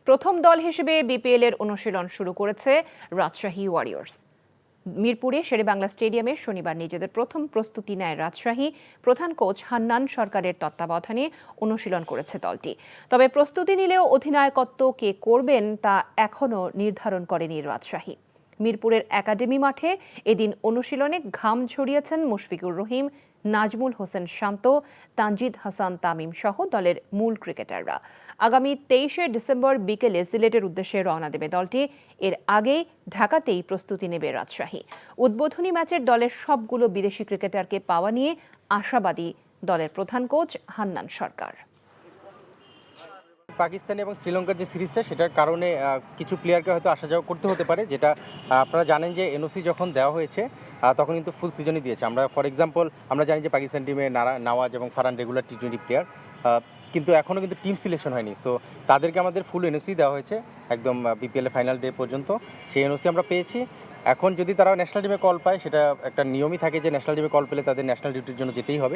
প্রথম দল হিসেবে বিপিএল এর অনুশীলন শুরু করেছে রাজশাহী ওয়ারিয়র্স। মিরপুরে শেরেবাংলা স্টেডিয়ামে শনিবার নিজেদের প্রথম প্রস্তুতি নেয় রাজশাহী। প্রধান কোচ হান্নান সরকারের তত্ত্বাবধানে অনুশীলন করেছে দলটি। তবে প্রস্তুতি নিলেও অধিনায়কত্ব কে করবেন তা এখনও নির্ধারণ করেনি রাজশাহী। মিরপুরের একাডেমি মাঠে এদিন অনুশীলনে ঘাম ঝরিয়েছেন মুশফিকুর রহিম, নাজমুল হোসেন শান্ত, তানজিদ হাসান তামিম সহ দলের মূল ক্রিকেটাররা। আগামী 23শে ডিসেম্বর বিকেলে সিলেটের উদ্দেশ্যে রওনা দেবে দলটি। এর আগেই ঢাকাতেই প্রস্তুতি নেবে রাজশাহী। উদ্বোধনী ম্যাচের দলের সবগুলো বিদেশি ক্রিকেটারকে পাওয়া নিয়ে আশাবাদী দলের প্রধান কোচ হান্নান সরকার। পাকিস্তান এবং শ্রীলঙ্কার যে সিরিজটা, সেটার কারণে কিছু প্লেয়ারকে হয়তো আসা যাওয়া করতে হতে পারে, যেটা আপনারা জানেন যে এনওসি যখন দেওয়া হয়েছে তখন কিন্তু ফুল সিজনই দিয়েছে। আমরা ফর এক্সাম্পল আমরা জানি যে পাকিস্তান টিমে নওয়াজ এবং ফারহান রেগুলার টি-20 প্লেয়ার, কিন্তু এখনও কিন্তু টিম সিলেকশন হয়নি। সো তাদেরকে আমাদের ফুল এনওসি দেওয়া হয়েছে একদম বিপিএল ফাইনাল ডে পর্যন্ত। সেই এনওসি আমরা পেয়েছি। এখন যদি তারা ন্যাশনাল টিমে কল পায়, সেটা একটা নিয়মই থাকে যে ন্যাশনাল টিমে কল পেলে তাদের ন্যাশনাল ডিউটির জন্য যেতেই হবে।